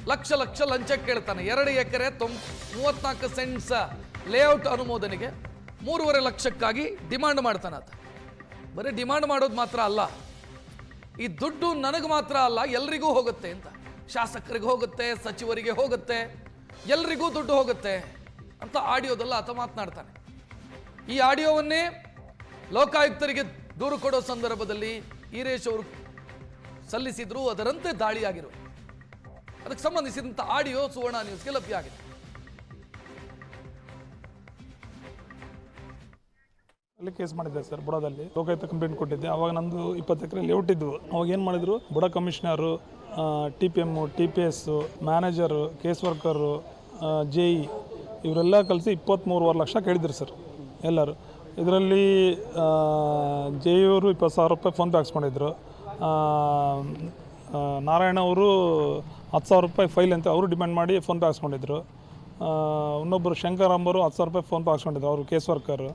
ಲಕ್ಷ ಲಂಚ ಕೇಳ್ತಾನೆ. 2 ಎಕರೆ 34 cents layout ಅನುಮೋದನೆಗೆ 3.5 ಲಕ್ಷಕ್ಕಾಗಿ ಡಿಮಾಂಡ್ ಮಾಡ್ತಾನೆ ಆತ. ಬರೀ ಡಿಮಾಂಡ್ ಮಾಡೋದು ಮಾತ್ರ ಅಲ್ಲ, ಈ ದುಡ್ಡು ನನಗೆ ಮಾತ್ರ ಅಲ್ಲ ಎಲ್ರಿಗೂ ಹೋಗುತ್ತೆ ಅಂತ. ಶಾಸಕರಿಗೆ ಹೋಗುತ್ತೆ, ಸಚಿವರಿಗೆ ಹೋಗುತ್ತೆ, ಎಲ್ರಿಗೂ ದುಡ್ಡು ಹೋಗುತ್ತೆ ಅಂತ ಆಡಿಯೋದಲ್ಲ ಆತ ಮಾತನಾಡ್ತಾನೆ. ಈ ಆಡಿಯೋವನ್ನೇ ಲೋಕಾಯುಕ್ತರಿಗೆ ದೂರು ಕೊಡೋ ಸಂದರ್ಭದಲ್ಲಿ ಈರೇಶ್ ಅವರು ಸಲ್ಲಿಸಿದ್ರು, ಅದರಂತೆ ದಾಳಿಯಾಗಿರು. ಅದಕ್ಕೆ ಸಂಬಂಧಿಸಿದಂಥ ಆಡಿಯೋ ಸುವರ್ಣ ನ್ಯೂಸ್ಗೆ ಲಭ್ಯ ಆಗಿದೆ. ಅಲ್ಲಿ ಕೇಸ್ ಮಾಡಿದ್ದೆ ಸರ್, ಬುಡದಲ್ಲಿ ಲೋಕಾಯುಕ್ತ ಕಂಪ್ಲೇಂಟ್ ಕೊಟ್ಟಿದ್ದೆ. ಅವಾಗ ನಂದು 20 ಎಕರೆ ಲೇಔಟ್ ಇದ್ವು. ಅವಾಗ ಏನು ಮಾಡಿದ್ರು, ಬುಡ commissioner, TPM, TPS, manager, case worker, JE ಇವರೆಲ್ಲ ಕಲಿಸಿ 23.5 ಲಕ್ಷ ಕೇಳಿದ್ರು ಸರ್ ಎಲ್ಲರೂ. ಇದರಲ್ಲಿ JE ಅವರು 20,000 ರೂಪಾಯಿ ಫೋನ್ಪೇ ಹಾಕ್ಸ್ಕೊಂಡಿದ್ರು. ನಾರಾಯಣ ಅವರು 10,000 ರೂಪಾಯಿ ಫೈಲ್ ಅಂತ ಅವರು ಡಿಮ್ಯಾಂಡ್ ಮಾಡಿ ಫೋನ್ಪೇ ಹಾಕ್ಸ್ಕೊಂಡಿದ್ರು. ಇನ್ನೊಬ್ಬರು ಶಂಕರ್ ಅಂಬರು 10,000 ರೂಪಾಯಿ ಫೋನ್ಪೇ ಹಾಕ್ಸ್ಕೊಂಡಿದ್ರು, ಅವರು ಕೇಸ್ ವರ್ಕರು.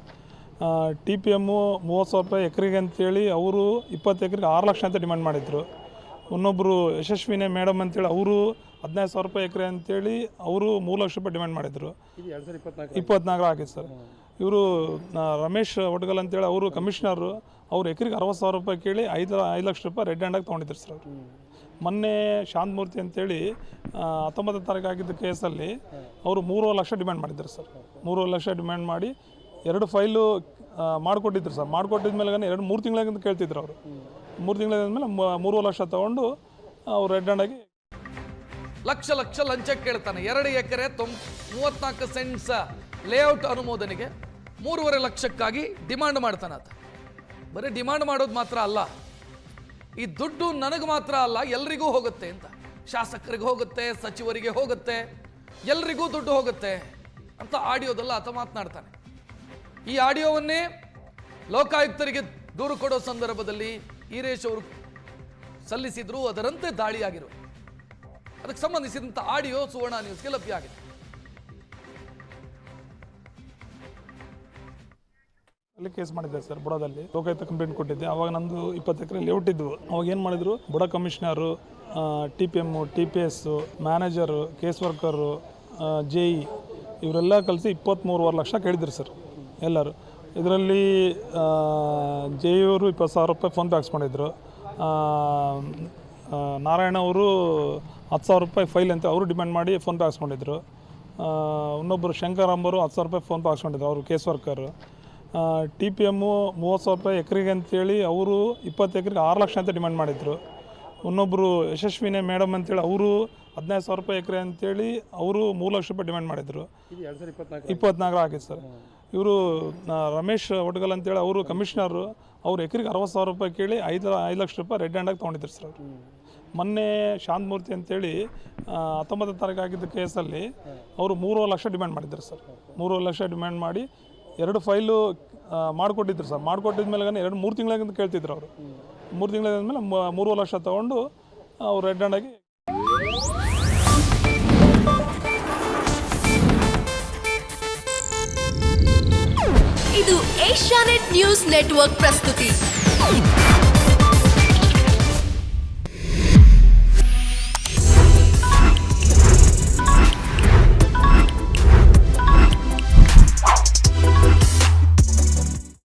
TPM 30,000 ರೂಪಾಯಿ ಎಕರೆಗೆ ಅಂತೇಳಿ ಅವರು 20 ಎಕರೆಗೆ 6 ಲಕ್ಷ ಅಂತ ಡಿಮ್ಯಾಂಡ್ ಮಾಡಿದ್ರು. ಇನ್ನೊಬ್ಬರು ಯಶಸ್ವಿನಿ ಮೇಡಮ್ ಅಂತೇಳಿ ಅವರು 15,000 ರೂಪಾಯಿ ಎಕರೆ ಅಂತೇಳಿ ಅವರು 3 ಲಕ್ಷ ರೂಪಾಯಿ ಡಿಮ್ಯಾಂಡ್ ಮಾಡಿದ್ರು. 2024 ಆಗಿದೆ ಸರ್. ಇವರು ರಮೇಶ್ ಒಟ್ಗಲ್ ಅಂತೇಳಿ ಅವರು ಕಮಿಷನರು, ಅವರು ಎಕರೆಗೆ 60,000 ರೂಪಾಯಿ ಕೇಳಿ 5 ಲಕ್ಷ ರೂಪಾಯಿ ರೆಡ್ ಹ್ಯಾಂಡಾಗಿ ತೊಗೊಂಡಿದ್ರು ಸರ್ ಅವರು. ಮೊನ್ನೆ ಶಾಂತಮೂರ್ತಿ ಅಂತೇಳಿ 19ನೇ ತಾರೀಕು ಆಗಿದ್ದ ಕೇಸಲ್ಲಿ ಅವರು 3 ಲಕ್ಷ ಡಿಮ್ಯಾಂಡ್ ಮಾಡಿದ್ರು ಸರ್. 3 ಲಕ್ಷ ಡಿಮ್ಯಾಂಡ್ ಮಾಡಿ 2 ಫೈಲು ಮಾಡಿಕೊಟ್ಟಿದ್ರು ಸರ್. ಮಾಡಿಕೊಟ್ಟಿದ್ಮೇಲೆ 2-3 ತಿಂಗಳಿಂದ ಕೇಳ್ತಿದ್ರು ಅವರು. 3 ತಿಂಗಳಾದ್ಮೇಲೆ 3 ಲಕ್ಷ ತೊಗೊಂಡು ಅವ್ರು ರೆಡ್ ಹ್ಯಾಂಡಾಗಿ ಲಕ್ಷ ಲಂಚ ಕೇಳ್ತಾನೆ. 2 ಎಕರೆ 34 ಸೆಂಟ್ಸ್ ಲೇಔಟ್ ಅನುಮೋದನೆಗೆ 3.5 ಲಕ್ಷಕ್ಕಾಗಿ ಡಿಮಾಂಡ್ ಮಾಡ್ತಾನೆ ಆತ. ಬರೀ ಡಿಮಾಂಡ್ ಮಾಡೋದು ಮಾತ್ರ ಅಲ್ಲ, ಈ ದುಡ್ಡು ನನಗೆ ಮಾತ್ರ ಅಲ್ಲ ಎಲ್ರಿಗೂ ಹೋಗುತ್ತೆ ಅಂತ. ಶಾಸಕರಿಗೆ ಹೋಗುತ್ತೆ, ಸಚಿವರಿಗೆ ಹೋಗುತ್ತೆ, ಎಲ್ರಿಗೂ ದುಡ್ಡು ಹೋಗುತ್ತೆ ಅಂತ ಆಡಿಯೋದಲ್ಲ ಆತ ಮಾತನಾಡ್ತಾನೆ. ಈ ಆಡಿಯೋವನ್ನೇ ಲೋಕಾಯುಕ್ತರಿಗೆ ದೂರು ಕೊಡೋ ಸಂದರ್ಭದಲ್ಲಿ ಈರೇಶ್ ಅವರು ಸಲ್ಲಿಸಿದ್ರು, ಅದರಂತೆ ದಾಳಿಯಾಗಿರು. ಅದಕ್ಕೆ ಸಂಬಂಧಿಸಿದಂಥ ಆಡಿಯೋ ಸುವರ್ಣ ನ್ಯೂಸ್ಗೆ ಲಭ್ಯ ಆಗಿದೆ. ಅಲ್ಲಿ ಕೇಸ್ ಮಾಡಿದ್ದೆ ಸರ್, ಬುಡದಲ್ಲಿ ಲೋಕಾಯುಕ್ತ ಕಂಪ್ಲೇಂಟ್ ಕೊಟ್ಟಿದ್ದೆ. ಅವಾಗ ನಂದು 20 ಎಕರೆ ಲೇಔಟ್ ಇದ್ವು. ಅವಾಗ ಏನು ಮಾಡಿದ್ರು, ಬುಡ commissioner, TPM, TPS, manager, case worker, JE ಇವರೆಲ್ಲ ಕಲಿಸಿ 23.5 ಲಕ್ಷ ಕೇಳಿದ್ರು ಸರ್ ಎಲ್ಲರೂ. ಇದರಲ್ಲಿ JE ಅವರು 20,000 ರೂಪಾಯಿ ಫೋನ್ಪೇ ಹಾಕ್ಸ್ಕೊಂಡಿದ್ರು. ನಾರಾಯಣ ಅವರು 10,000 ರೂಪಾಯಿ ಫೈಲ್ ಅಂತ ಅವರು ಡಿಮ್ಯಾಂಡ್ ಮಾಡಿ ಫೋನ್ಪೇ ಹಾಕ್ಸ್ಕೊಂಡಿದ್ರು. ಇನ್ನೊಬ್ಬರು ಶಂಕರ್ ಅಂಬರು 10,000 ರೂಪಾಯಿ ಫೋನ್ಪೇ ಹಾಕ್ಸ್ಕೊಂಡಿದ್ರು, ಅವರು ಕೇಸ್ ವರ್ಕರು. TPM 30,000 ರೂಪಾಯಿ ಎಕರೆಗೆ ಅಂತೇಳಿ ಅವರು 20 ಎಕರೆಗೆ 6 ಲಕ್ಷ ಅಂತ ಡಿಮ್ಯಾಂಡ್ ಮಾಡಿದ್ರು. ಇನ್ನೊಬ್ಬರು ಯಶಸ್ವಿನಿ ಮೇಡಮ್ ಅಂತೇಳಿ ಅವರು 15,000 ರೂಪಾಯಿ ಎಕರೆ ಅಂತೇಳಿ ಅವರು 3 ಲಕ್ಷ ರೂಪಾಯಿ ಡಿಮ್ಯಾಂಡ್ ಮಾಡಿದ್ರು. 2024 ಆಗಿದೆ ಸರ್. ಇವರು ರಮೇಶ್ ಒಟ್ಗಲ್ ಅಂತೇಳಿ ಅವರು ಕಮಿಷನರು, ಅವರು ಎಕರೆಗೆ 60,000 ರೂಪಾಯಿ ಕೇಳಿ 5 ಲಕ್ಷ ರೂಪಾಯಿ ರೆಡ್ ಹ್ಯಾಂಡಾಗಿ ತೊಗೊಂಡಿದ್ರು ಸರ್ ಅವರು. ಮೊನ್ನೆ ಶಾಂತಮೂರ್ತಿ ಅಂತೇಳಿ 19ನೇ ತಾರೀಕು ಆಗಿದ್ದ ಕೇಸಲ್ಲಿ ಅವರು 3 ಲಕ್ಷ ಡಿಮ್ಯಾಂಡ್ ಮಾಡಿದ್ರು ಸರ್. 3 ಲಕ್ಷ ಡಿಮ್ಯಾಂಡ್ ಮಾಡಿ 2 ಫೈಲು ಮಾಡಿಕೊಟ್ಟಿದ್ರು ಸರ್. ಮಾಡಿಕೊಟ್ಟಿದ್ಮೇಲೆ 2-3 ತಿಂಗಳಿಂದ ಕೇಳ್ತಿದ್ರು ಅವರು. 3 ತಿಂಗಳಾದ್ಮೇಲೆ 3 ಲಕ್ಷ ತೊಗೊಂಡು ಅವ್ರು ರೆಡ್ ಹ್ಯಾಂಡಾಗಿ. ಇದು ಏಷ್ಯಾನೆಟ್ ನ್ಯೂಸ್ ನೆಟ್ವರ್ಕ್ ಪ್ರಸ್ತುತಿ.